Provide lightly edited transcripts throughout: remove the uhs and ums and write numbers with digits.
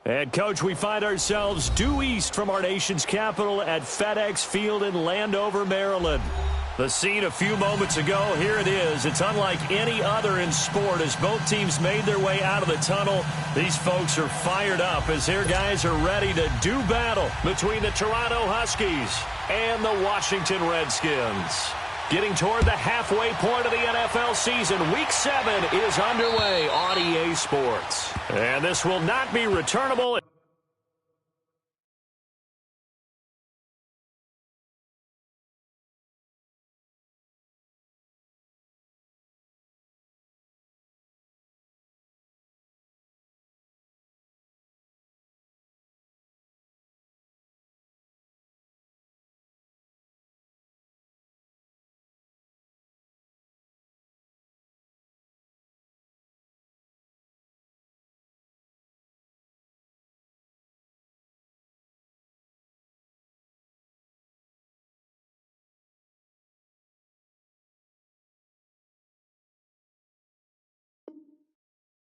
And, Coach, we find ourselves due east from our nation's capital at FedEx Field in Landover, Maryland. The scene a few moments ago, here it is. It's unlike any other in sport as both teams made their way out of the tunnel. These folks are fired up as their guys are ready to do battle between the Toronto Huskies and the Washington Redskins. Getting toward the halfway point of the NFL season, Week 7 is underway on EA Sports. And this will not be returnable.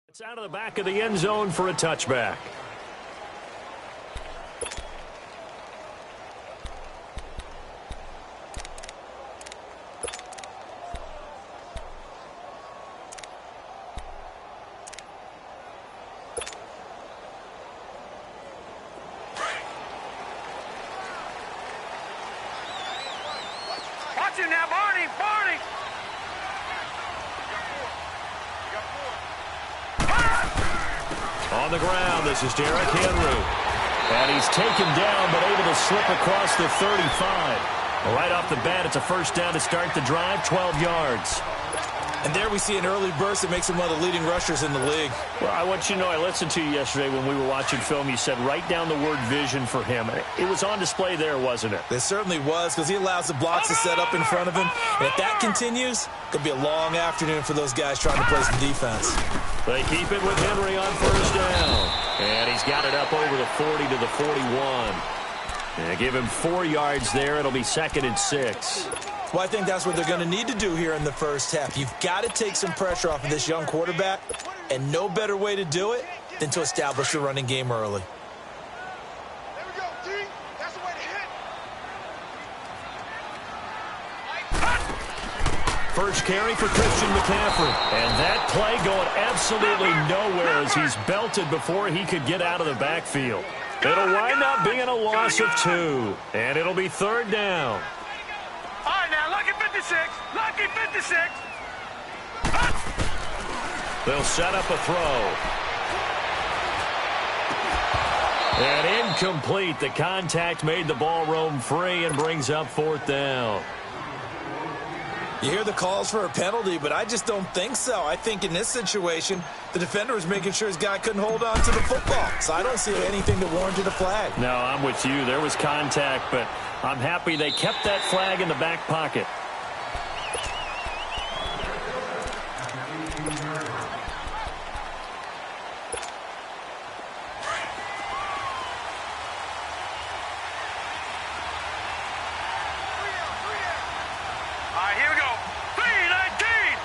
It's out of the back of the end zone for a touchback. Watch him now, Barney! Barney! On the ground, this is Derrick Henry. And he's taken down, but able to slip across the 35. Right off the bat, it's a first down to start the drive, 12 yards. And there we see an early burst that makes him one of the leading rushers in the league. Well, I want you to know, I listened to you yesterday when we were watching film. You said write down the word vision for him. It was on display there, wasn't it? It certainly was, because he allows the blocks to set up in front of him. And if that continues, it could be a long afternoon for those guys trying to play some defense. They keep it with Henry on first down. And he's got it up over the 40 to the 41. And give him 4 yards there. It'll be 2nd and 6. Well, I think that's what they're going to need to do here in the first half. You've got to take some pressure off of this young quarterback, and no better way to do it than to establish the running game early. There we go, T. That's the way to hit. First carry for Christian McCaffrey. And that play going absolutely nowhere as he's belted before he could get out of the backfield. It'll wind up being a loss of 2. And it'll be 3rd down. All right, now, lucky 56. Lucky 56. They'll set up a throw. And incomplete. The contact made the ball roam free and brings up 4th down. You hear the calls for a penalty, but I just don't think so. I think in this situation, the defender was making sure his guy couldn't hold on to the football. So I don't see anything that warranted a flag. No, I'm with you. There was contact, but I'm happy they kept that flag in the back pocket. All right, here we go. 319.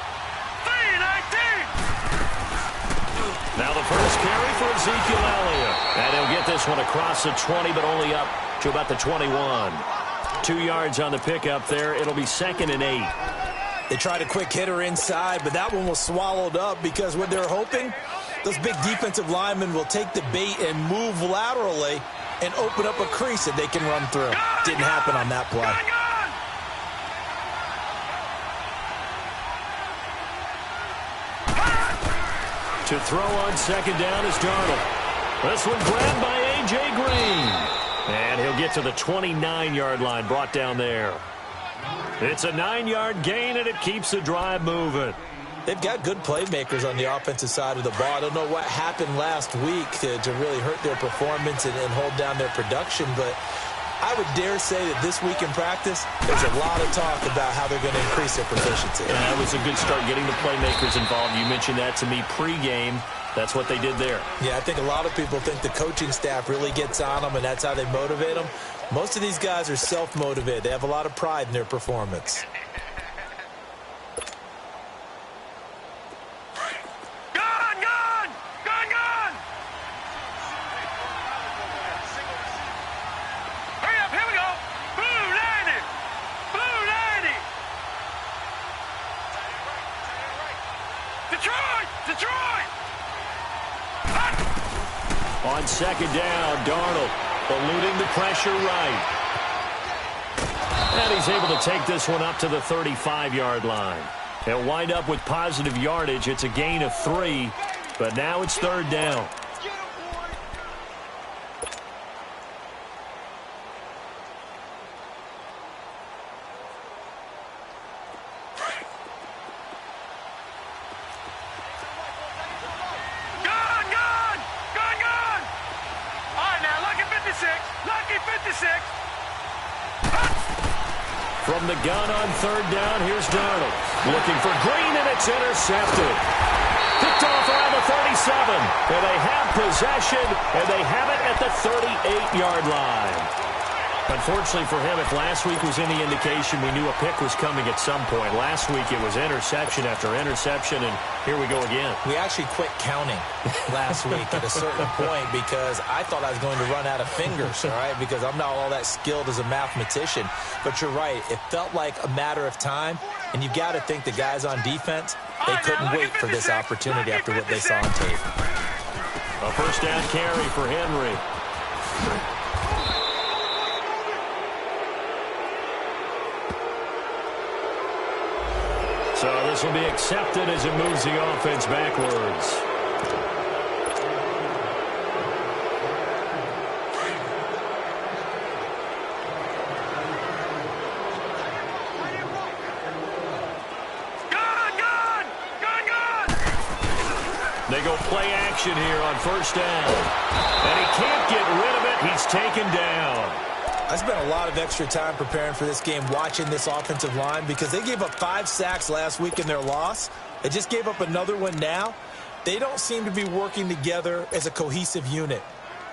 319. Now the first carry for Ezekiel Elliott. And he'll get this one across the 20, but only up to about the 21. 2 yards on the pickup there. It'll be 2nd and 8. They tried a quick hitter inside, but that one was swallowed up because what they're hoping, those big defensive linemen will take the bait and move laterally and open up a crease that they can run through. Didn't happen on that play. To throw on 2nd down is Darnold. This one grabbed by A.J. Green. And he'll get to the 29-yard line, brought down there. It's a 9-yard gain, and it keeps the drive moving. They've got good playmakers on the offensive side of the ball. I don't know what happened last week to really hurt their performance and hold down their production, but I would dare say that this week in practice, there's a lot of talk about how they're going to increase their proficiency. And that was a good start, getting the playmakers involved. You mentioned that to me pregame. That's what they did there. Yeah, I think a lot of people think the coaching staff really gets on them, and that's how they motivate them. Most of these guys are self-motivated. They have a lot of pride in their performance. On second down, Darnold eluding the pressure right. And he's able to take this one up to the 35-yard line. He'll wind up with positive yardage. It's a gain of 3, but now it's third down. From the gun on third down, here's Darnold. Looking for Green, and it's intercepted. Picked off around the 37. And they have possession, and they have it at the 38-yard line. Unfortunately for him, if last week was any indication, we knew a pick was coming at some point. Last week it was interception after interception, and here we go again. We actually quit counting last week at a certain point because I thought I was going to run out of fingers, all right, because I'm not all that skilled as a mathematician. But you're right. It felt like a matter of time, and you've got to think the guys on defense, they couldn't wait for this opportunity after what they saw on tape. A first down carry for Henry. So this will be accepted as it moves the offense backwards. They go play action here on first down. And he can't get rid of it. He's taken down. I spent a lot of extra time preparing for this game watching this offensive line because they gave up 5 sacks last week in their loss. They just gave up another one now. They don't seem to be working together as a cohesive unit,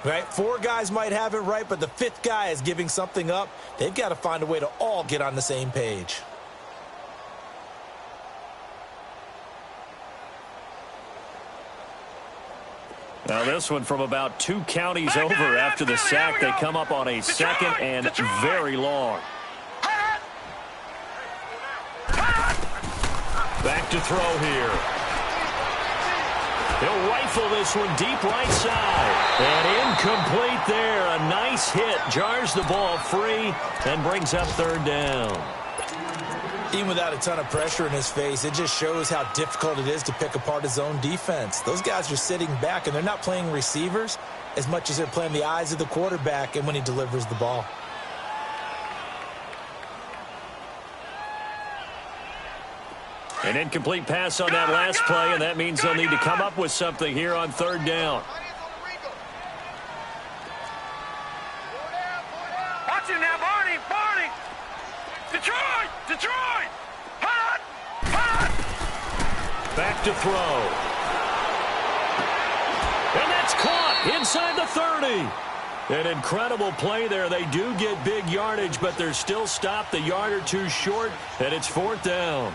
right? 4 guys might have it right, but the 5th guy is giving something up. They've got to find a way to all get on the same page. Now this one from about 2 counties over after the sack. They come up on a second and very long. Back to throw here. He'll rifle this one deep right side. And incomplete there. A nice hit. Jars the ball free and brings up third down. Even without a ton of pressure in his face, it just shows how difficult it is to pick apart his own defense. Those guys are sitting back, and they're not playing receivers as much as they're playing the eyes of the quarterback and when he delivers the ball. An incomplete pass on that last play, and that means they'll need to come up with something here on third down. Watch it now, Barney! Barney! Detroit! Detroit! Hot! Hot! Back to throw. And that's caught inside the 30. An incredible play there. They do get big yardage, but they're still stopped a yard or 2 short, and it's fourth down.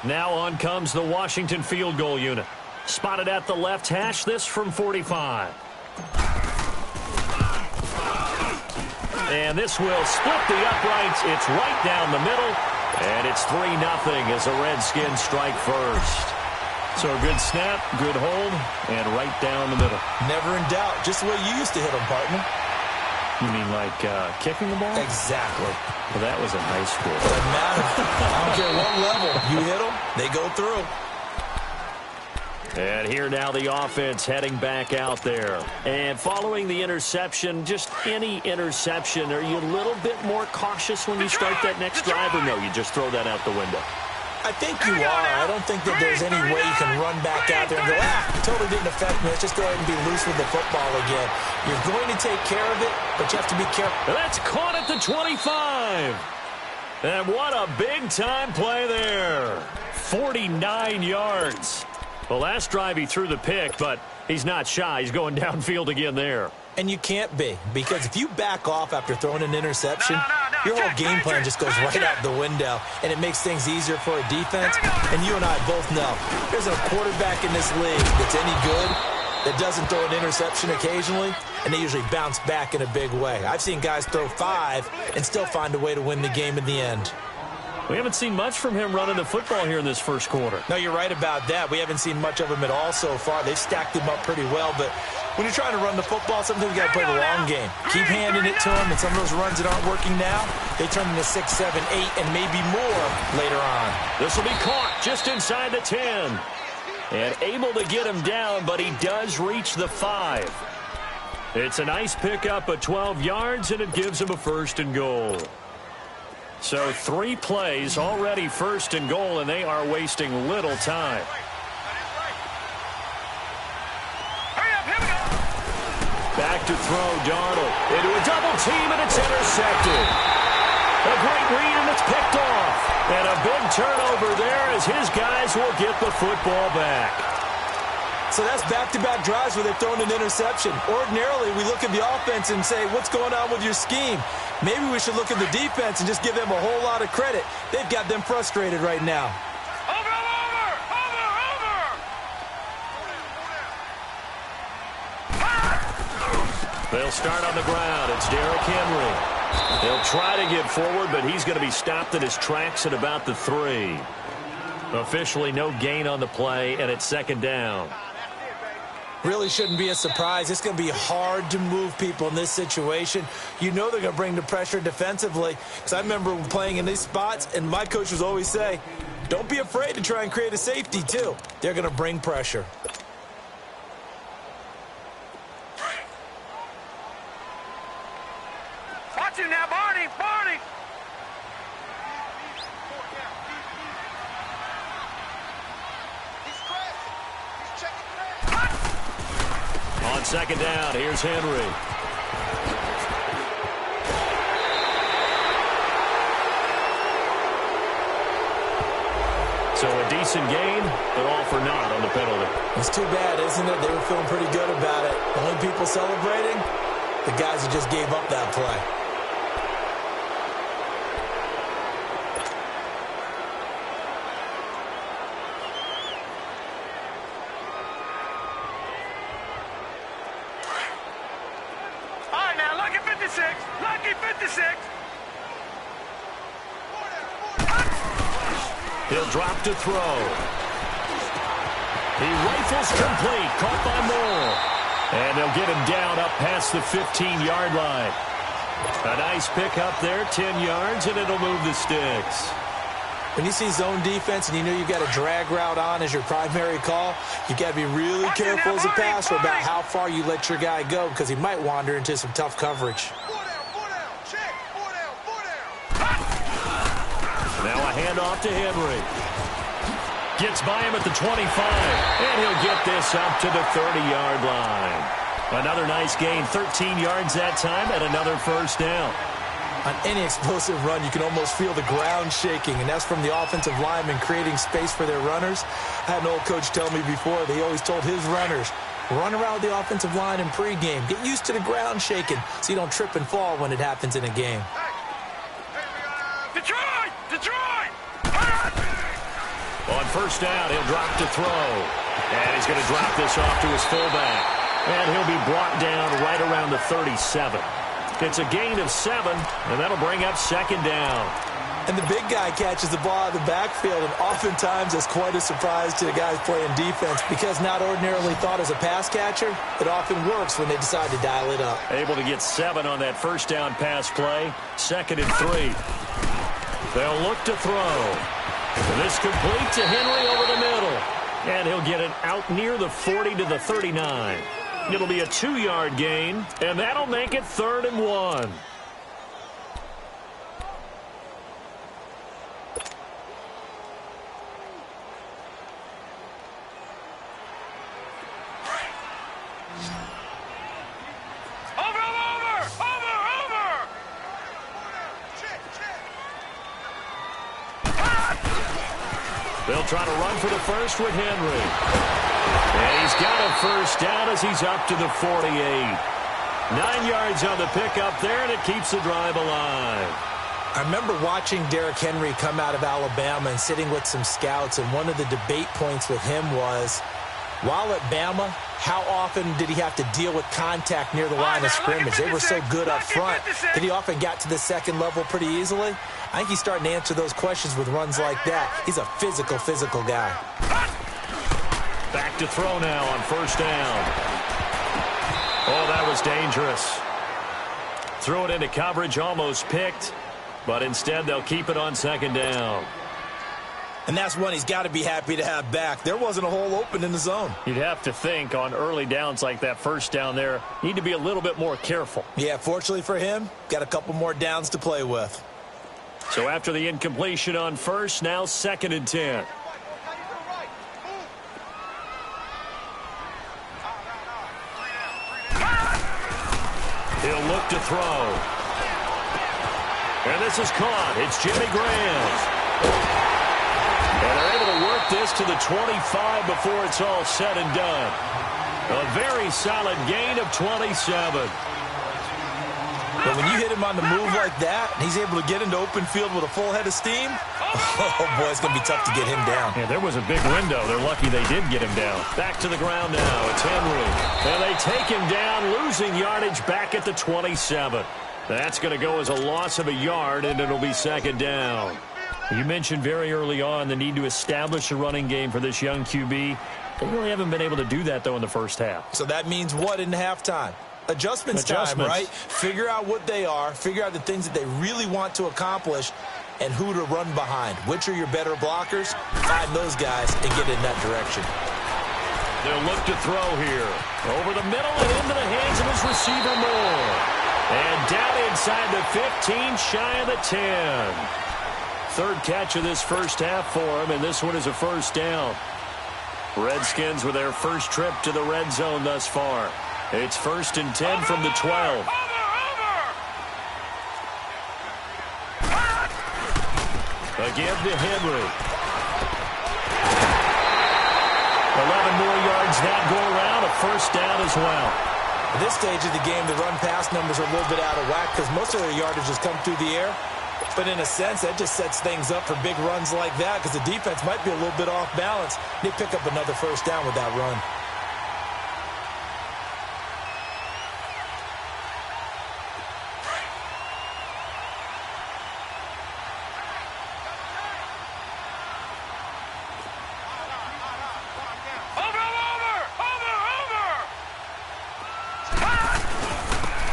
Now on comes the Washington field goal unit. Spotted at the left hash, this from 45. And this will split the uprights. It's right down the middle. And it's 3-0 as the Redskins strike first. So a good snap, good hold, and right down the middle. Never in doubt. Just the way you used to hit them, partner. You mean like kicking the ball? Exactly. Well, that was in high school. Doesn't matter. I don't care what level. You hit them, they go through. And here now the offense heading back out there. And following the interception, just any interception, are you a little bit more cautious when you start that next drive, or no, you just throw that out the window? I think you are. I don't think that there's any way you can run back out there and go, totally didn't affect me. Let's just go ahead and be loose with the football again. You're going to take care of it, but you have to be careful. That's caught at the 25. And what a big-time play there. 49 yards. The last drive he threw the pick, but he's not shy. He's going downfield again there. And you can't be, because if you back off after throwing an interception, your whole game plan just goes right out the window, and it makes things easier for a defense. And you and I both know there's a quarterback in this league that's any good that doesn't throw an interception occasionally, and they usually bounce back in a big way. I've seen guys throw 5 and still find a way to win the game in the end. We haven't seen much from him running the football here in this first quarter. No, you're right about that. We haven't seen much of him at all so far. They've stacked him up pretty well, but when you're trying to run the football, sometimes you got to play the long game. Keep handing it to him, and some of those runs that aren't working now, they turn into 6, 7, 8, and maybe more later on. This will be caught just inside the 10. And able to get him down, but he does reach the 5. It's a nice pickup of 12 yards, and it gives him a 1st and goal. So 3 plays, already 1st and goal, and they are wasting little time. Back to throw, Darnold into a double team, and it's intercepted. A great read, and it's picked off. And a big turnover there as his guys will get the football back. So that's back-to-back drives where they've thrown an interception. Ordinarily, we look at the offense and say, what's going on with your scheme? Maybe we should look at the defense and just give them a whole lot of credit. They've got them frustrated right now. They'll start on the ground. It's Derrick Henry. They'll try to get forward, but he's going to be stopped in his tracks at about the 3. Officially no gain on the play, and it's 2nd down. Really shouldn't be a surprise. It's going to be hard to move people in this situation. You know they're going to bring the pressure defensively. Because I remember playing in these spots, and my coach would always say, don't be afraid to try and create a safety, too. They're going to bring pressure. Watch him now, Barney! Barney! On 2nd down, here's Henry. So a decent gain, but all for naught on the penalty. It's too bad, isn't it? They were feeling pretty good about it. The only people celebrating, the guys who just gave up that play. Lucky 56. He'll drop to throw. He rifles complete, caught by Moore. And they'll get him down up past the 15-yard line. A nice pickup there, 10 yards, and it'll move the sticks. When you see zone defense and you know you've got a drag route on as your primary call, you've got to be really careful as a passer about how far you let your guy go because he might wander into some tough coverage. Now a handoff to Henry. Gets by him at the 25, and he'll get this up to the 30-yard line. Another nice gain, 13 yards that time, and another 1st down. On any explosive run, you can almost feel the ground shaking, and that's from the offensive linemen creating space for their runners. I had an old coach tell me before, they always told his runners, run around with the offensive line in pregame. Get used to the ground shaking so you don't trip and fall when it happens in a game. Detroit! Detroit! On 1st down, he'll drop to throw. And he's going to drop this off to his fullback. And he'll be brought down right around the 37. It's a gain of 7, and that'll bring up 2nd down. And the big guy catches the ball out of the backfield, and oftentimes it's quite a surprise to the guys playing defense because not ordinarily thought as a pass catcher, it often works when they decide to dial it up. Able to get 7 on that 1st down pass play. 2nd and 3. They'll look to throw. This complete to Henry over the middle. And he'll get it out near the 40 to the 39. It'll be a 2-yard gain, and that'll make it 3rd and 1. They'll try to run for the 1st with Henry. And he's got a 1st down as he's up to the 48. 9 yards on the pickup there, and it keeps the drive alive. I remember watching Derrick Henry come out of Alabama and sitting with some scouts, and one of the debate points with him was, While at Bama, how often did he have to deal with contact near the line of scrimmage? They were so good up front that he often got to the second level pretty easily. I think he's starting to answer those questions with runs like that. He's a physical guy. Back to throw now on first down. Oh, that was dangerous. Threw it into coverage, almost picked, but instead they'll keep it on second down. And that's one he's got to be happy to have back. There wasn't a hole open in the zone. You'd have to think on early downs like that first down there, need to be a little bit more careful. Yeah, fortunately for him, got a couple more downs to play with. So after the incompletion on first, now 2nd and 10. He'll look to throw. And this is caught. It's Jimmy Graham. And they're able to work this to the 25 before it's all said and done. A very solid gain of 27. But when you hit him on the move like that, and he's able to get into open field with a full head of steam, oh, boy, it's going to be tough to get him down. Yeah, there was a big window. They're lucky they did get him down. Back to the ground now. It's Henry. And they take him down, losing yardage back at the 27. That's going to go as a loss of a yard, and it'll be 2nd down. You mentioned very early on the need to establish a running game for this young QB. They really haven't been able to do that, though, in the first half. So that means what in halftime? Adjustments time, right? Figure out what they are, figure out the things that they really want to accomplish, and who to run behind. Which are your better blockers? Find those guys and get in that direction. They'll look to throw here. Over the middle and into the hands of his receiver Moore. And down inside the 15, shy of the 10. 3rd catch of this first half for him, and this one is a first down. Redskins with their first trip to the red zone thus far. It's 1st and 10 from the 12. Again to Henry. 11 more yards that go around, a first down as well. At this stage of the game, the run-pass numbers are a little bit out of whack because most of their yardage has come through the air. But in a sense, that just sets things up for big runs like that because the defense might be a little bit off balance. They pick up another first down with that run.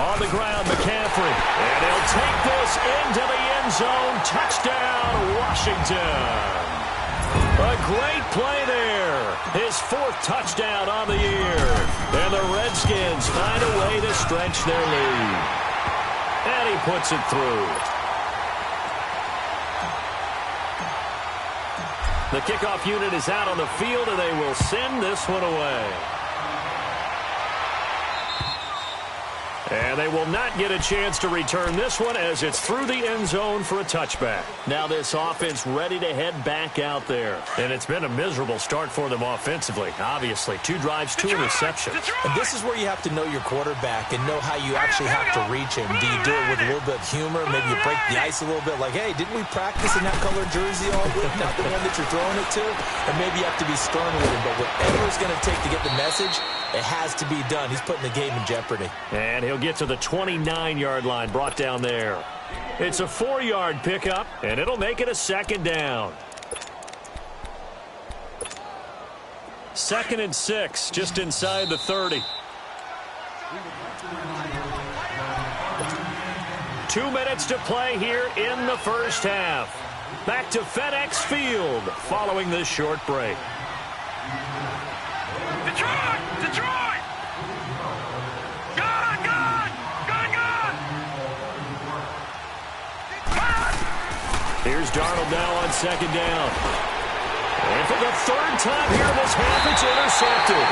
On the ground, McCaffrey. And he'll take this into the end zone. Touchdown, Washington. A great play there. His 4th touchdown on the year. And the Redskins find a way to stretch their lead. And he puts it through. The kickoff unit is out on the field, and they will send this one away. And they will not get a chance to return this one as it's through the end zone for a touchback. Now this offense ready to head back out there. And it's been a miserable start for them offensively. Obviously, 2 drives, 2 interceptions. And this is where you have to know your quarterback and know how you actually have to reach him. Do you do it with a little bit of humor? Maybe you break the ice a little bit like, hey, didn't we practice in that colored jersey all week? Not the one that you're throwing it to? Or maybe you have to be stern with him. But whatever it's going to take to get the message, it has to be done. He's putting the game in jeopardy. And he'll get to the 29-yard line, brought down there. It's a 4-yard pickup, and it'll make it a 2nd down. 2nd and 6, just inside the 30. 2 minutes to play here in the first half. Back to FedEx Field following this short break. Detroit! Detroit! Good! Good! Good! Good! Here's Darnold now on 2nd down. And for the 3rd time here this half, it's intercepted.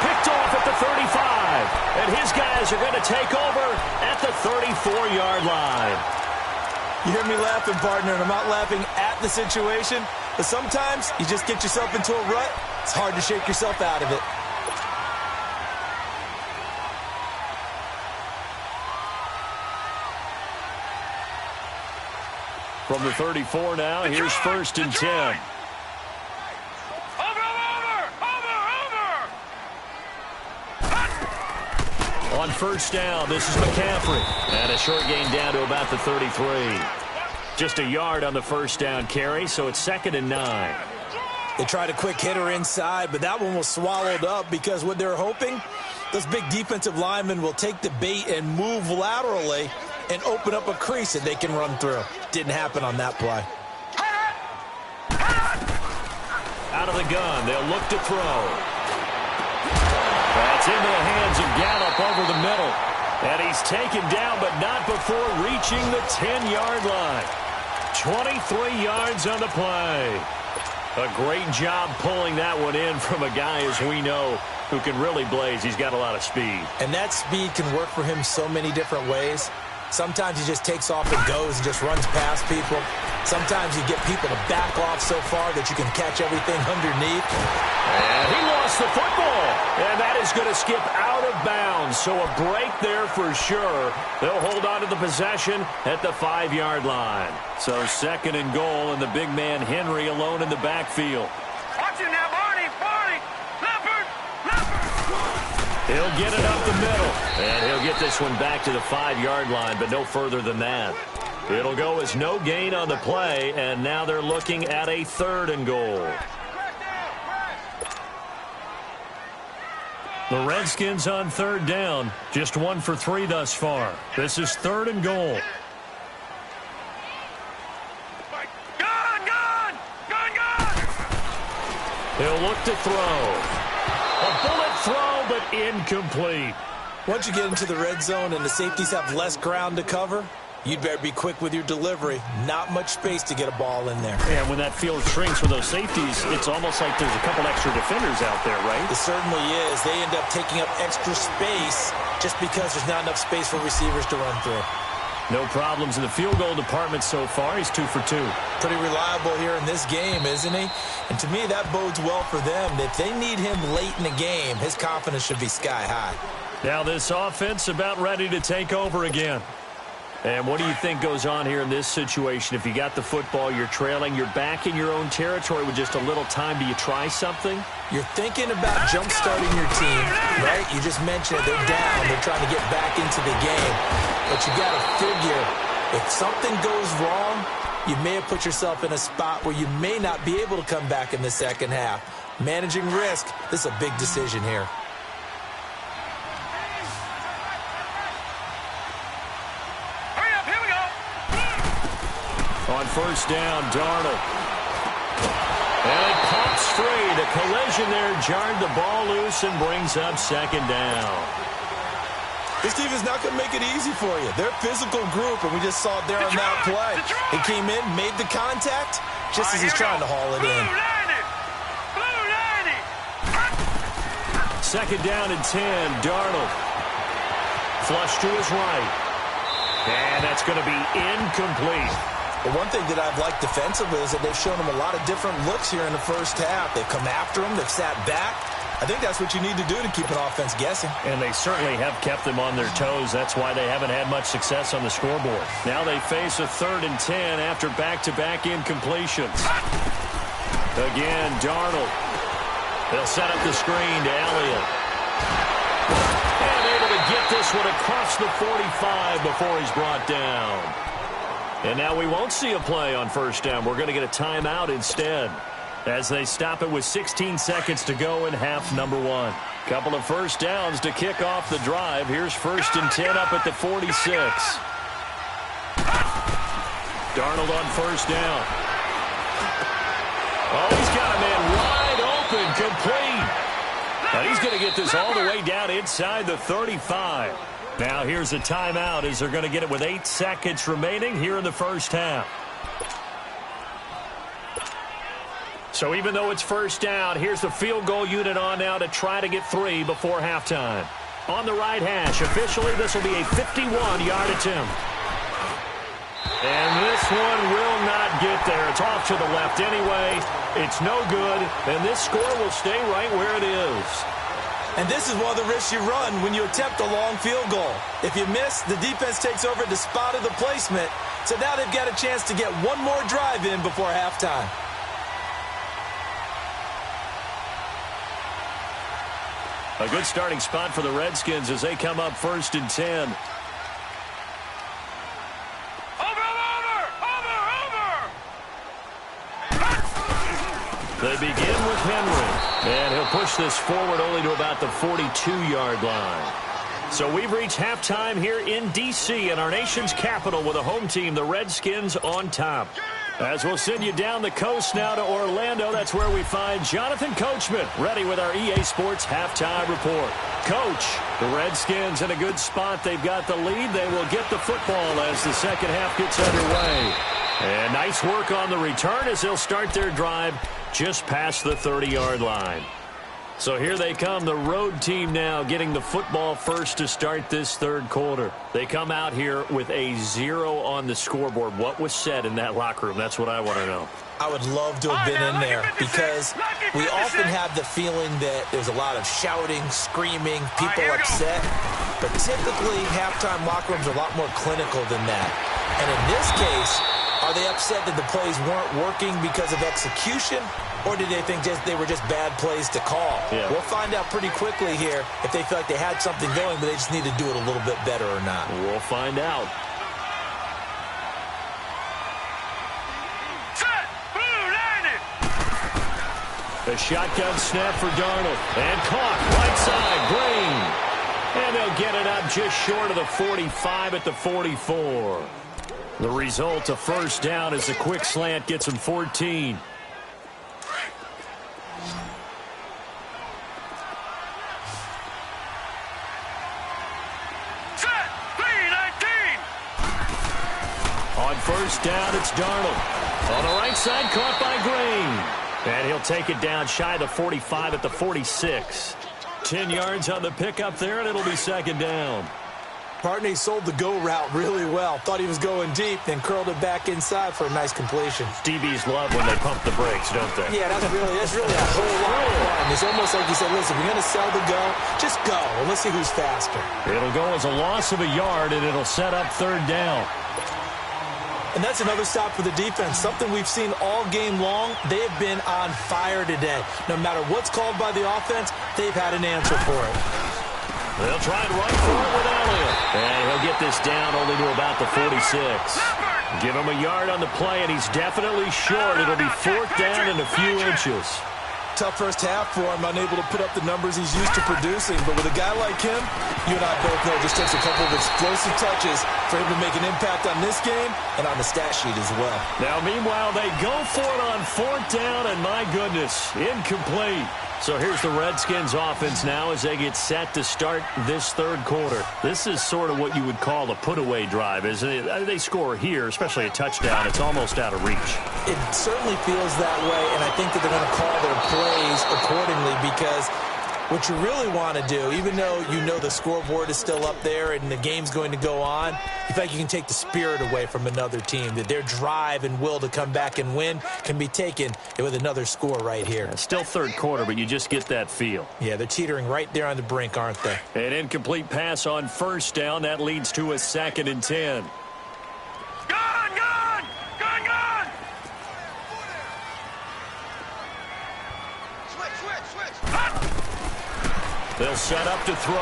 Picked off at the 35. And his guys are going to take over at the 34-yard line. You hear me laughing, partner, and I'm not laughing at the situation. But sometimes you just get yourself into a rut. It's hard to shake yourself out of it. From the 34 now, here's 1st and 10. Over! On first down, this is McCaffrey. And a short gain down to about the 33. Just a yard on the first down carry, so it's 2nd and 9. They tried a quick hitter inside, but that one was swallowed up because what they're hoping, those big defensive linemen will take the bait and move laterally and open up a crease that they can run through. Didn't happen on that play. Out of the gun, they'll look to throw. That's into the hands of Gallup over the middle. And he's taken down, but not before reaching the 10-yard line. 23 yards on the play. A great job pulling that one in from a guy, as we know, who can really blaze. He's got a lot of speed. And that speed can work for him so many different ways. Sometimes he just takes off and goes and just runs past people. Sometimes you get people to back off so far that you can catch everything underneath. And he lost the football. And that is going to skip out of bounds. So a break there for sure. They'll hold on to the possession at the 5-yard line. So 2nd and goal, and the big man Henry alone in the backfield. Watch it now, Barney. Leopard. He'll get it up the middle. And he'll get this one back to the 5-yard line, but no further than that. It'll go as no gain on the play, and now they're looking at a 3rd and goal. The Redskins on 3rd down. Just 1 for 3 thus far. This is 3rd and goal. Gun! He'll look to throw. A bullet throw, but incomplete. Once you get into the red zone and the safeties have less ground to cover, you'd better be quick with your delivery. Not much space to get a ball in there. Yeah, when that field shrinks with those safeties, it's almost like there's a couple extra defenders out there, right? It certainly is. They end up taking up extra space just because there's not enough space for receivers to run through. No problems in the field goal department so far. He's 2 for 2. Pretty reliable here in this game, isn't he? And to me, that bodes well for them. If they need him late in the game, his confidence should be sky high. Now this offense about ready to take over again. And what do you think goes on here in this situation? If you got the football, you're trailing, you're back in your own territory with just a little time. Do you try something? You're thinking about jump-starting your team, right? You just mentioned it. They're down. They're trying to get back into the game. But you got to figure, if something goes wrong, you may have put yourself in a spot where you may not be able to come back in the second half. Managing risk, this is a big decision here. On first down, Darnold. And it pops free. The collision there jarred the ball loose and brings up 2nd down. This team is not going to make it easy for you. They're a physical group, and we just saw it there on that play. He came in, made the contact, just as he's trying to haul it in. Blue 90. 2nd down and 10, Darnold. Flush to his right. And that's going to be incomplete. But one thing that I've liked defensively is that they've shown him a lot of different looks here in the first half. They've come after him. They've sat back. I think that's what you need to do to keep an offense guessing. And they certainly have kept them on their toes. That's why they haven't had much success on the scoreboard. Now they face a 3rd and 10 after back-to-back incompletions. Again, Darnold. They'll set up the screen to Elliott. And able to get this one across the 45 before he's brought down. And now we won't see a play on first down. We're going to get a timeout instead as they stop it with 16 seconds to go in half number 1. Couple of first downs to kick off the drive. Here's 1st and 10 up at the 46. Darnold on first down. Oh, he's got a man wide open, complete. And he's going to get this all the way down inside the 35. Now here's a timeout as they're going to get it with 8 seconds remaining here in the first half. So even though it's first down, here's the field goal unit on now to try to get 3 before halftime. On the right hash, officially this will be a 51-yard attempt. And this one will not get there. It's off to the left anyway. It's no good, and this score will stay right where it is. And this is one of the risks you run when you attempt a long field goal. If you miss, the defense takes over at the spot of the placement. So now they've got a chance to get one more drive in before halftime. A good starting spot for the Redskins as they come up 1st and 10. They begin with Henry, and he'll push this forward only to about the 42-yard line. So we've reached halftime here in D.C. in our nation's capital with a home team, the Redskins, on top. As we'll send you down the coast now to Orlando, that's where we find Jonathan Coachman, ready with our EA Sports halftime report. Coach, the Redskins in a good spot. They've got the lead. They will get the football as the second half gets underway. And nice work on the return as they'll start their drive just past the 30-yard line. So here they come, the road team now getting the football first to start this third quarter. They come out here with a 0 on the scoreboard. What was said in that locker room? That's what I want to know. I would love to have been in there because we often have the feeling that there's a lot of shouting, screaming, people upset. But typically, halftime locker rooms are a lot more clinical than that. And in this case, are they upset that the plays weren't working because of execution? Or did they think they were just bad plays to call? Yeah. We'll find out pretty quickly here if they feel like they had something going, but they just need to do it a little bit better or not. We'll find out. Set. Blue landed. The shotgun snap for Darnold. And caught right side, Green. And they'll get it up just short of the 45 at the 44. The result, a first down as the quick slant gets him 14. On first down, it's Darnold. On the right side, caught by Green. And he'll take it down shy of the 45 at the 46. 10 yards on the pickup there, and it'll be second down. Partney sold the go route really well. Thought he was going deep, then curled it back inside for a nice completion. DBs love when they pump the brakes, don't they? Yeah, that's really a whole lot of fun. It's almost like you said, listen, we're going to sell the go. Just go, and let's see who's faster. It'll go as a loss of a yard, and it'll set up third down. And that's another stop for the defense. Something we've seen all game long. They have been on fire today. No matter what's called by the offense, they've had an answer for it. They'll try and run for it with Elliott. And he'll get this down only to about the 46. Give him a yard on the play, and he's definitely short. It'll be fourth down and a few inches. Tough first half for him, unable to put up the numbers he's used to producing. But with a guy like him, you and I both know it just takes a couple of explosive touches for him to make an impact on this game and on the stat sheet as well. Now, meanwhile, they go for it on fourth down, and my goodness, incomplete. So here's the Redskins offense now as they get set to start this third quarter. This is sort of what you would call a put-away drive, isn't it? They score here, especially a touchdown. It's almost out of reach. It certainly feels that way, and I think that they're going to call their plays accordingly because what you really want to do, even though you know the scoreboard is still up there and the game's going to go on, you feel like you can take the spirit away from another team, that their drive and will to come back and win can be taken with another score right here. Yeah, still third quarter, but you just get that feel. Yeah, they're teetering right there on the brink, aren't they? An incomplete pass on first down. That leads to a 2nd and 10. They'll set up to throw.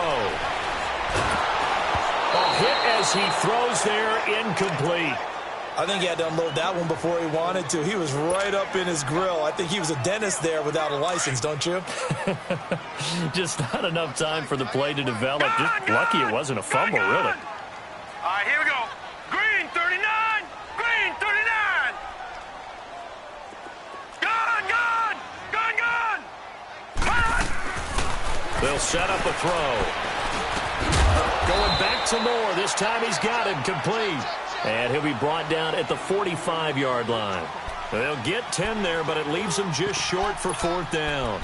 A hit as he throws there, incomplete. I think he had to unload that one before he wanted to. He was right up in his grill. I think he was a dentist there without a license, don't you? Just not enough time for the play to develop. Just lucky it wasn't a fumble, really. All right, here we go. Green 39. Green 39. Gun. They'll set up a throw. Going back to Moore. This time he's got it complete. And he'll be brought down at the 45-yard line. They'll get 10 there, but it leaves them just short for fourth down.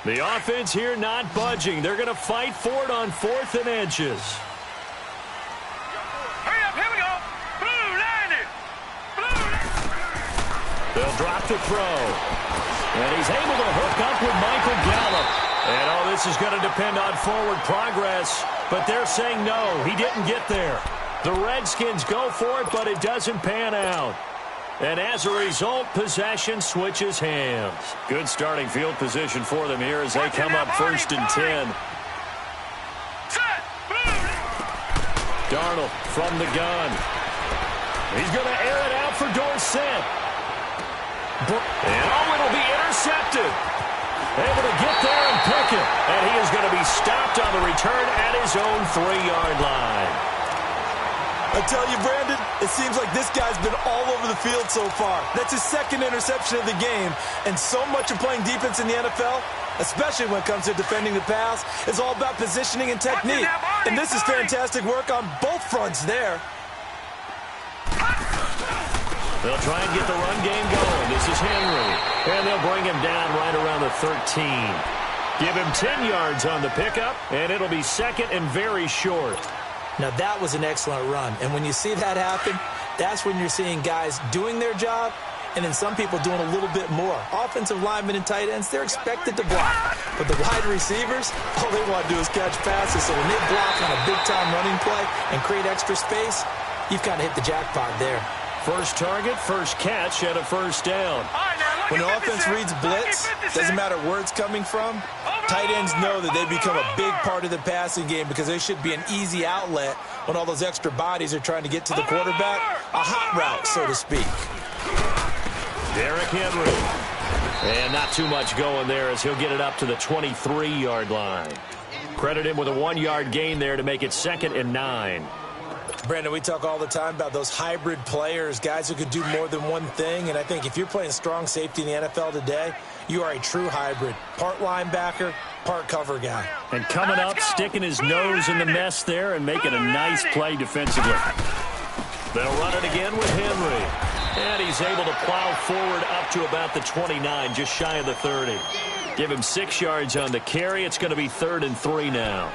The offense here not budging. They're going to fight for it on 4th and inches. Hurry up, here we go. Blue landed. They'll drop the throw. And he's able to hook up with Michael Gallup. And, oh, this is going to depend on forward progress. But they're saying no, he didn't get there. The Redskins go for it, but it doesn't pan out. And as a result, possession switches hands. Good starting field position for them here as they come up 1st and 10. Darnold from the gun. He's going to air it out for Dorsett. And, oh, it'll be intercepted. Able to get there and pick it. And he is going to be stopped on the return at his own 3-yard line. I tell you, Brandon, it seems like this guy's been all over the field so far. That's his 2nd interception of the game. And so much of playing defense in the NFL, especially when it comes to defending the pass, is all about positioning and technique. And this is fantastic work on both fronts there. They'll try and get the run game going. This is Henry. And they'll bring him down right around the 13. Give him 10 yards on the pickup, and it'll be 2nd and very short. Now, that was an excellent run. And when you see that happen, that's when you're seeing guys doing their job and then some people doing a little bit more. Offensive linemen and tight ends, they're expected to block. But the wide receivers, all they want to do is catch passes. So when they block on a big-time running play and create extra space, you've kind of hit the jackpot there. First target, first catch at a 1st down. When the offense reads blitz, doesn't matter where it's coming from, tight ends know that they become a big part of the passing game because they should be an easy outlet when all those extra bodies are trying to get to the quarterback. A hot route, so to speak. Derrick Henry. And not too much going there as he'll get it up to the 23-yard line. Credit him with a 1-yard gain there to make it 2nd and 9. Brandon, we talk all the time about those hybrid players, guys who could do more than one thing. And I think if you're playing strong safety in the NFL today, you are a true hybrid. Part linebacker, part cover guy. And coming up, sticking his nose in the mess there and making a nice play defensively. They'll run it again with Henry. And he's able to plow forward up to about the 29, just shy of the 30. Give him 6 yards on the carry. It's going to be 3rd and 3 now.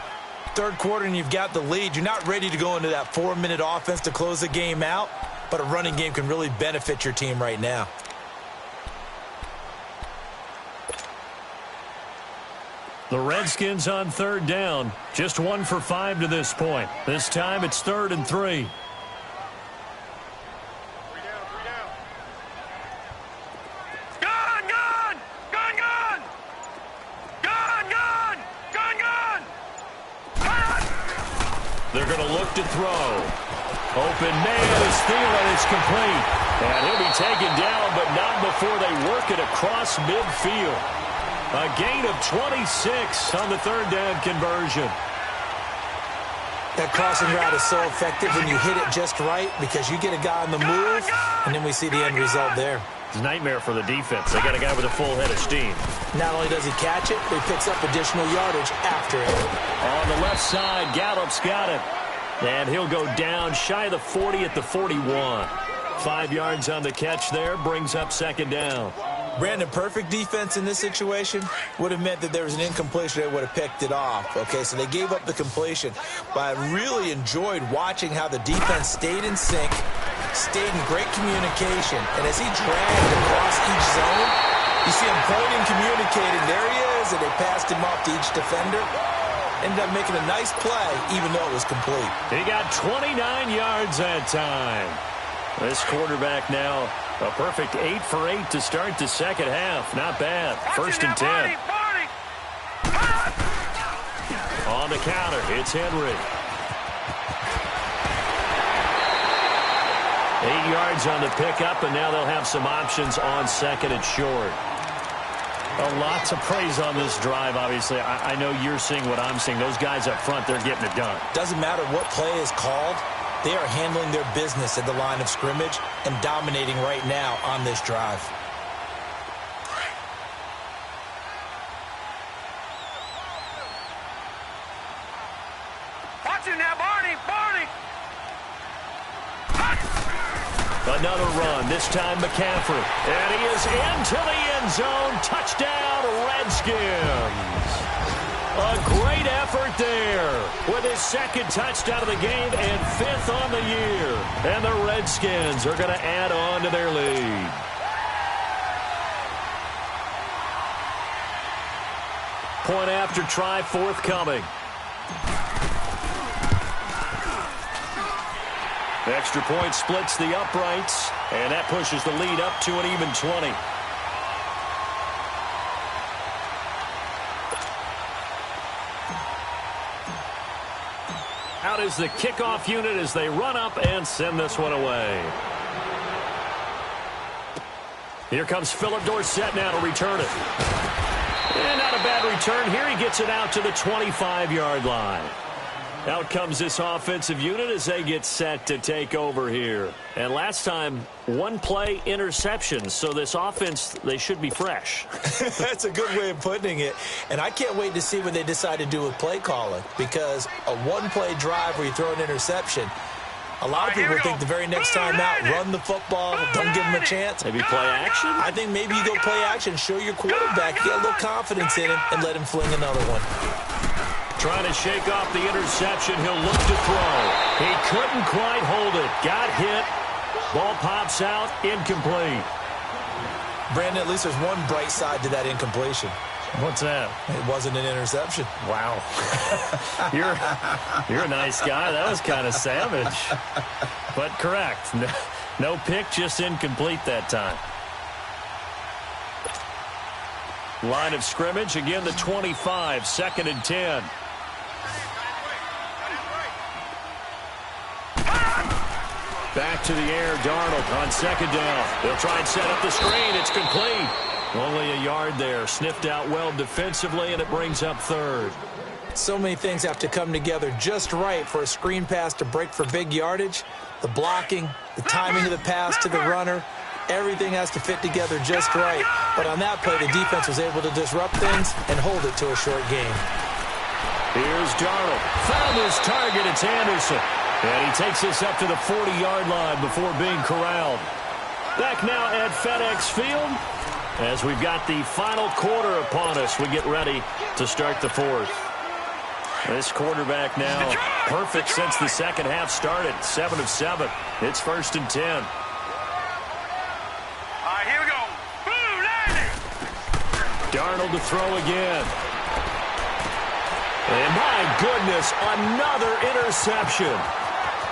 3rd quarter and you've got the lead. You're not ready to go into that 4-minute offense to close the game out, but a running game can really benefit your team right now. The Redskins on 3rd down. Just 1 for 5 to this point. This time it's 3rd and 3. They're going to look to throw. Open man is Thielen. It's complete. And he'll be taken down, but not before they work it across midfield. A gain of 26 on the 3rd down conversion. That crossing route is so effective when you hit it just right because you get a guy on the move, and then we see the end result there. It's a nightmare for the defense. They got a guy with a full head of steam. Not only does he catch it, but he picks up additional yardage after it. On the left side, Gallup's got it. And he'll go down shy of the 40 at the 41. 5 yards on the catch there, brings up 2nd down. Brandon, perfect defense in this situation would have meant that there was an incompletion. They would have picked it off. Okay, so they gave up the completion. But I really enjoyed watching how the defense stayed in sync, stayed in great communication. And as he dragged across each zone, you see him pointing, communicating. There he is, and they passed him off to each defender. Ended up making a nice play, even though it was complete. He got 29 yards that time. This quarterback now, a perfect 8 for 8 to start the 2nd half. Not bad. 1st and 10. On the counter, it's Henry. 8 yards on the pickup, and now they'll have some options on 2nd and short. A lot to praise on this drive, obviously. I know you're seeing what I'm seeing. Those guys up front, they're getting it done. Doesn't matter what play is called. They are handling their business at the line of scrimmage and dominating right now on this drive. Watch it now, Barney! Another run, this time McCaffrey. And he is into the end zone. Touchdown, Redskins. A great effort there with his 2nd touchdown of the game and 5th on the year. And the Redskins are going to add on to their lead. Point after try forthcoming. The extra point splits the uprights, and that pushes the lead up to an even 20. Out is the kickoff unit as they run up and send this one away. Here comes Philip Dorsett now to return it. And not a bad return here. He gets it out to the 25-yard line. Out comes this offensive unit as they get set to take over here. And last time, one play interception. So this offense, they should be fresh. That's a good way of putting it. And I can't wait to see what they decide to do with play calling. Because a one-play drive where you throw an interception, a lot of people think the very next time out, run the football, don't give them a chance. Maybe play action? I think maybe you go play action, show your quarterback, get a little confidence in him, and let him fling another one. Trying to shake off the interception. He'll look to throw. He couldn't quite hold it. Got hit. Ball pops out. Incomplete. Brandon, at least there's one bright side to that incompletion. What's that? It wasn't an interception. Wow. You're a nice guy. That was kind of savage. But correct. No pick, just incomplete that time. Line of scrimmage. Again, the 25. 2nd and 10. Back to the air, Darnold on 2nd down. They'll try and set up the screen. It's complete. Only a yard there. Sniffed out well defensively, and it brings up 3rd. So many things have to come together just right for a screen pass to break for big yardage. The blocking, the timing of the pass to the runner, everything has to fit together just right. But on that play, the defense was able to disrupt things and hold it to a short game. Here's Darnold. Found his target. It's Anderson. And he takes this up to the 40-yard line before being corralled. Back now at FedEx Field as we've got the final quarter upon us. We get ready to start the 4th. This quarterback now perfect since the second half started. 7 of 7. It's 1st and 10. All right, here we go. Boom, landing. Darnold to throw again. And my goodness, another interception.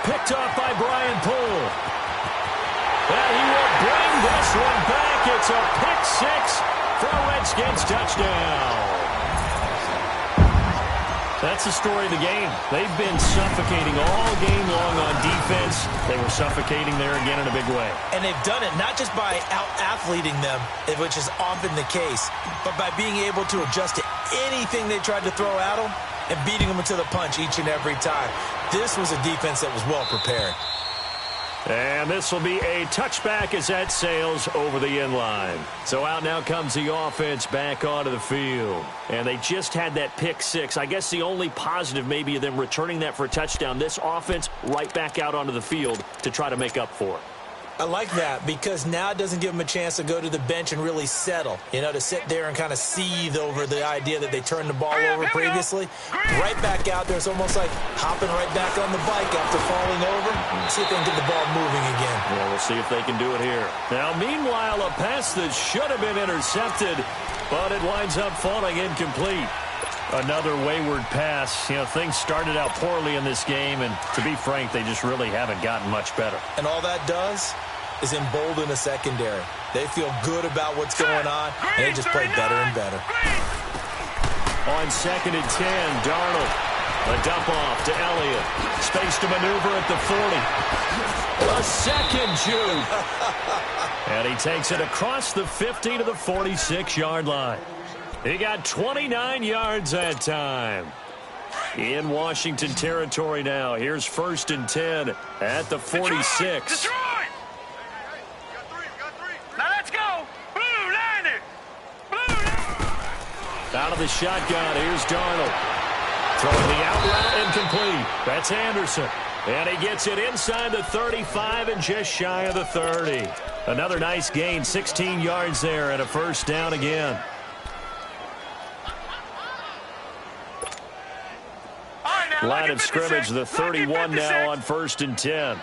Picked off by Brian Poole. And he will bring this one back. It's a pick-6 for a Redskins touchdown. That's the story of the game. They've been suffocating all game long on defense. They were suffocating there again in a big way. And they've done it not just by out-athleting them, which is often the case, but by being able to adjust to anything they tried to throw at them and beating them to the punch each and every time. This was a defense that was well prepared. And this will be a touchback as that sails over the end line. So out now comes the offense back onto the field. And they just had that pick-6. I guess the only positive maybe of them returning that for a touchdown. This offense right back out onto the field to try to make up for it. I like that because now it doesn't give them a chance to go to the bench and really settle, to sit there and kind of seethe over the idea that they turned the ball over previously. Right back out there. It's almost like hopping right back on the bike after falling over. See if they can get the ball moving again. Well, we'll see if they can do it here. Now, meanwhile, a pass that should have been intercepted, but it winds up falling incomplete. Another wayward pass. Things started out poorly in this game, and to be frank, they just really haven't gotten much better. And all that does is embolden a secondary. They feel good about what's going on, and they just play better and better. On 2nd and 10, Darnold. A dump off to Elliott. Space to maneuver at the 40. A second juke. And he takes it across the 50 to the 46-yard line. He got 29 yards that time. In Washington territory now. Here's 1st and 10 at the 46. Detroit! Now let's go. Blue, landed. Blue. Out of the shotgun. Here's Darnold. Throwing the out route incomplete. That's Anderson. And he gets it inside the 35 and just shy of the 30. Another nice gain. 16 yards there and a 1st down again. Line of scrimmage, the 31 now on 1st and 10.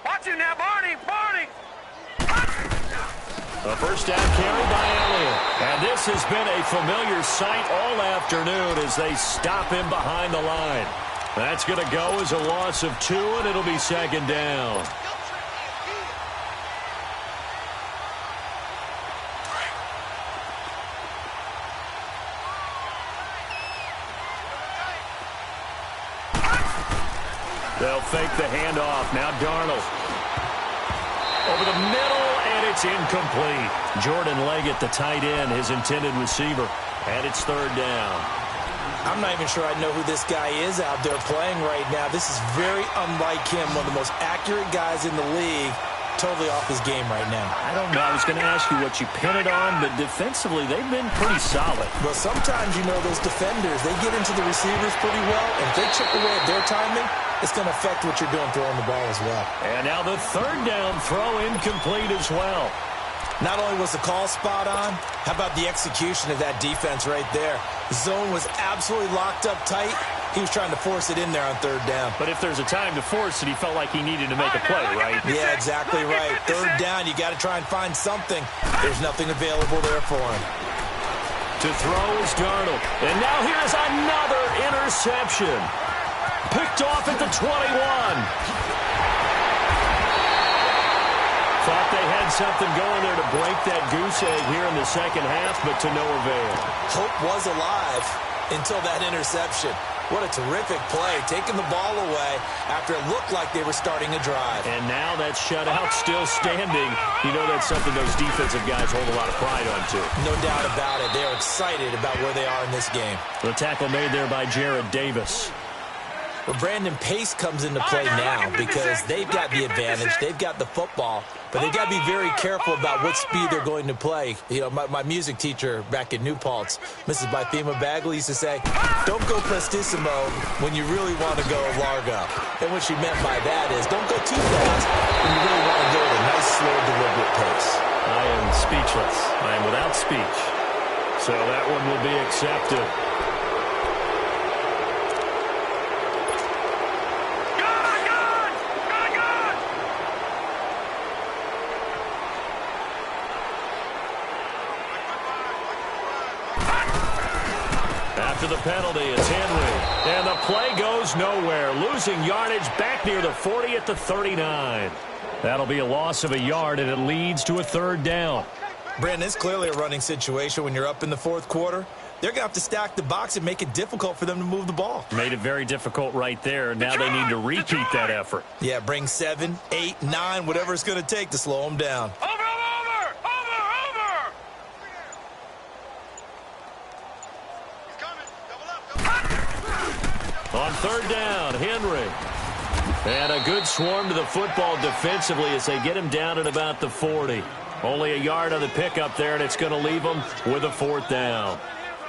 Watch it now, Barney. A first down carry by Elliott. And this has been a familiar sight all afternoon as they stop him behind the line. That's going to go as a loss of 2, and it'll be second down. They'll fake the handoff. Now Darnold. Over the middle, and it's incomplete. Jordan Leggett, the tight end, his intended receiver. And it's third down. I'm not even sure I know who this guy is out there playing right now. This is very unlike him, one of the most accurate guys in the league. Totally off his game right now. I don't know. I was going to ask you what you pin it on, but defensively, they've been pretty solid. Well, sometimes, you know, those defenders, they get into the receivers pretty well, and if they chip away at their timing, it's going to affect what you're doing throwing the ball as well. And now the third down throw incomplete as well. Not only was the call spot on, how about the execution of that defense right there? The zone was absolutely locked up tight. He was trying to force it in there on third down. But if there's a time to force it, he felt like he needed to make a play, right? Yeah, exactly right. Third down, you got to try and find something. There's nothing available there for him. To throw is Darnold. And now here's another interception. Picked off at the 21. Thought they had something going there to break that goose egg here in the second half, but to no avail. Hope was alive until that interception. What a terrific play, taking the ball away after it looked like they were starting a drive. And now that shutout still standing. You know that's something those defensive guys hold a lot of pride on, too. No doubt about it. They're excited about where they are in this game. The tackle made there by Jared Davis. Well, Brandon, pace comes into play now because they've got the advantage. They've got the football, but they've got to be very careful about what speed they're going to play. You know, my music teacher back in New Paltz, Mrs. Bythema Bagley, used to say, don't go prestissimo when you really want to go largo. And what she meant by that is don't go too fast when you really want to go at a nice, slow, deliberate pace. I am speechless. I am without speech. So that one will be accepted. To the penalty, it's Henry. And the play goes nowhere. Losing yardage back near the 40 at the 39. That'll be a loss of a yard, and it leads to a third down. Brandon, it's clearly a running situation when you're up in the fourth quarter. They're going to have to stack the box and make it difficult for them to move the ball. Made it very difficult right there. Now they need to repeat that effort. Yeah, bring 7, 8, 9, whatever it's going to take to slow them down. On third down, Henry. And a good swarm to the football defensively as they get him down at about the 40. Only a yard on the pickup there, and it's going to leave him with a fourth down.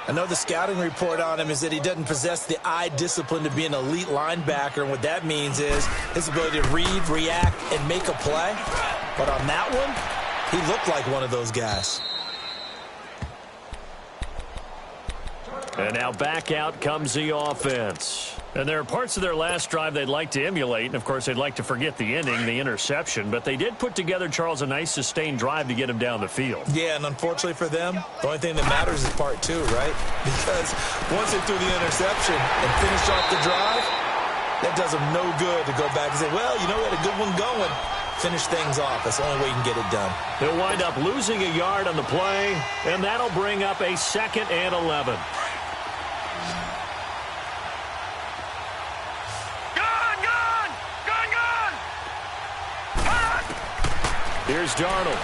I know the scouting report on him is that he doesn't possess the eye discipline to be an elite linebacker, and what that means is his ability to read, react, and make a play. But on that one, he looked like one of those guys. And now back out comes the offense. And there are parts of their last drive they'd like to emulate. And, of course, they'd like to forget the ending, the interception. But they did put together, Charles, a nice sustained drive to get him down the field. Yeah, and unfortunately for them, the only thing that matters is part 2, right? Because once they threw the interception and finished off the drive, that does them no good to go back and say, well, you know, we had a good one going. Finish things off. That's the only way you can get it done. They'll wind up losing a yard on the play, and that'll bring up a 2nd and 11. Here's Darnold.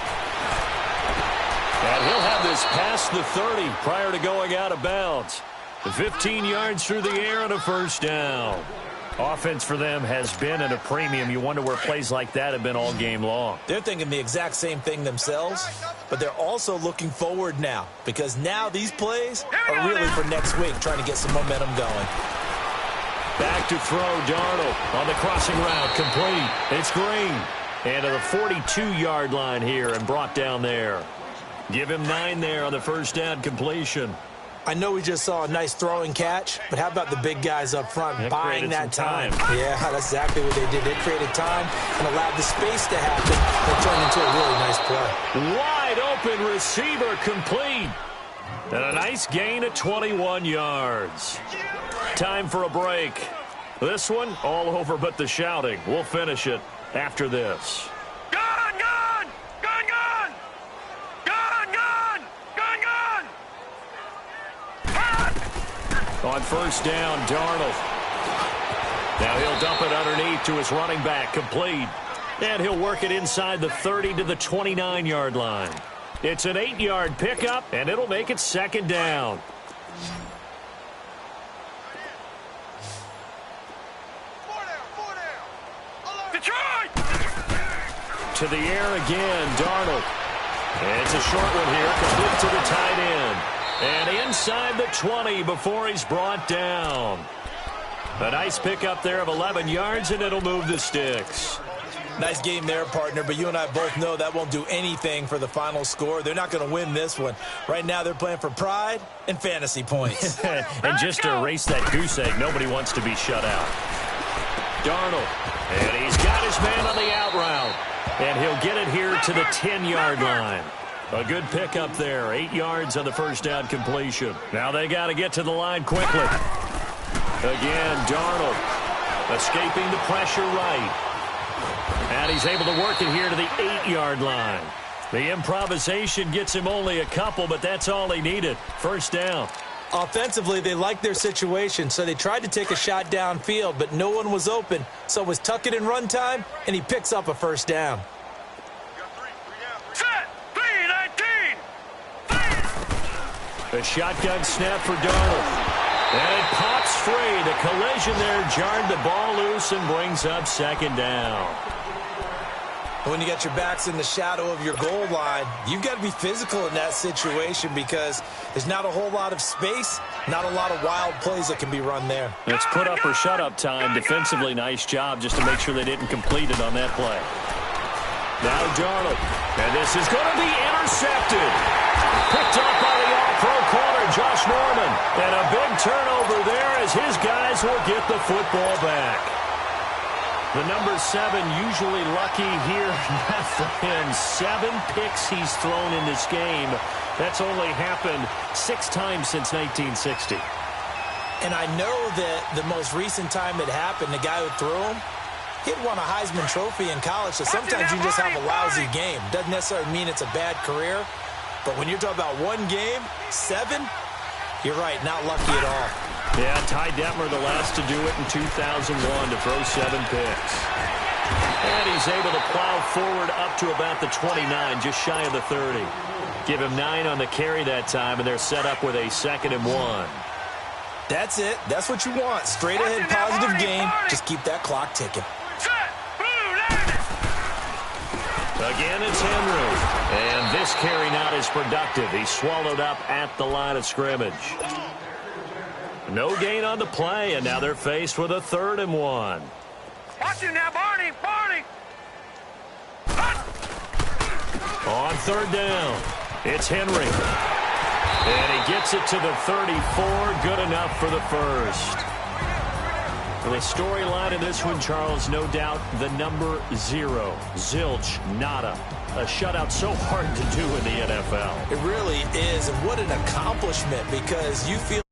And he'll have this past the 30 prior to going out of bounds. 15 yards through the air and a first down. Offense for them has been at a premium. You wonder where plays like that have been all game long. They're thinking the exact same thing themselves, but they're also looking forward now because now these plays are really for next week, trying to get some momentum going. Back to throw, Darnold on the crossing route, complete. It's Green. And to the 42-yard line here and brought down there. Give him 9 there on the first down completion. I know we just saw a nice throwing catch, but how about the big guys up front buying that time? Yeah, that's exactly what they did. They created time and allowed the space to happen that turned into a really nice play. Wide open receiver complete. And a nice gain of 21 yards. Time for a break. This one, all over but the shouting. We'll finish it after this. Gun, gun! Gun, gun! Gun, gun! Gun, gun! On first down, Darnold. Now he'll dump it underneath to his running back, complete. And he'll work it inside the 30 to the 29-yard line. It's an 8-yard pickup, and it'll make it second down. Detroit! To the air again, Darnold. And it's a short one here, complete to the tight end. And inside the 20 before he's brought down. A nice pickup there of 11 yards, and it'll move the sticks. Nice game there, partner, but you and I both know that won't do anything for the final score. They're not going to win this one. Right now, they're playing for pride and fantasy points. And just to erase that goose egg, nobody wants to be shut out. Darnold, and he's got his man on the out route. And he'll get it here to the 10-yard line. A good pickup there, 8 yards on the first down completion. Now they got to get to the line quickly. Again, Darnold escaping the pressure right. And he's able to work it here to the 8-yard line. The improvisation gets him only a couple, but that's all he needed. First down. Offensively, they liked their situation, so they tried to take a shot downfield, but no one was open. So it was tuck it in run time, and he picks up a first down. Set! 3-19! A shotgun snap for Darnold. And it pops free. The collision there jarred the ball loose and brings up second down. When you got your backs in the shadow of your goal line, you've got to be physical in that situation because there's not a whole lot of space, not a lot of wild plays that can be run there. It's put up or shut up time. Defensively, nice job just to make sure they didn't complete it on that play. Now Darnold. And this is going to be intercepted. Picked up by the all-pro corner, Josh Norman. And a big turnover there as his guys will get the football back. The number 7 usually lucky here. Not for him. 7 picks he's thrown in this game. That's only happened 6 times since 1960. And I know that the most recent time it happened, the guy who threw him, he'd won a Heisman Trophy in college, so sometimes you just have a lousy game. Doesn't necessarily mean it's a bad career, but when you're talking about one game, 7, you're right, not lucky at all. Yeah, Ty Detmer, the last to do it in 2001 to throw 7 picks. And he's able to plow forward up to about the 29, just shy of the 30. Give him 9 on the carry that time, and they're set up with a 2nd and 1. That's it. That's what you want. Straight ahead, positive game. Just keep that clock ticking. Again, it's Henry. And this carry not as productive. He's swallowed up at the line of scrimmage. No gain on the play, and now they're faced with a 3rd and 1. Watch him now, Barney! Barney! On 3rd down, it's Henry. And he gets it to the 34. Good enough for the first. The storyline in this one, Charles, no doubt the number 0. Zilch, nada. A shutout so hard to do in the NFL. It really is, and what an accomplishment because you feel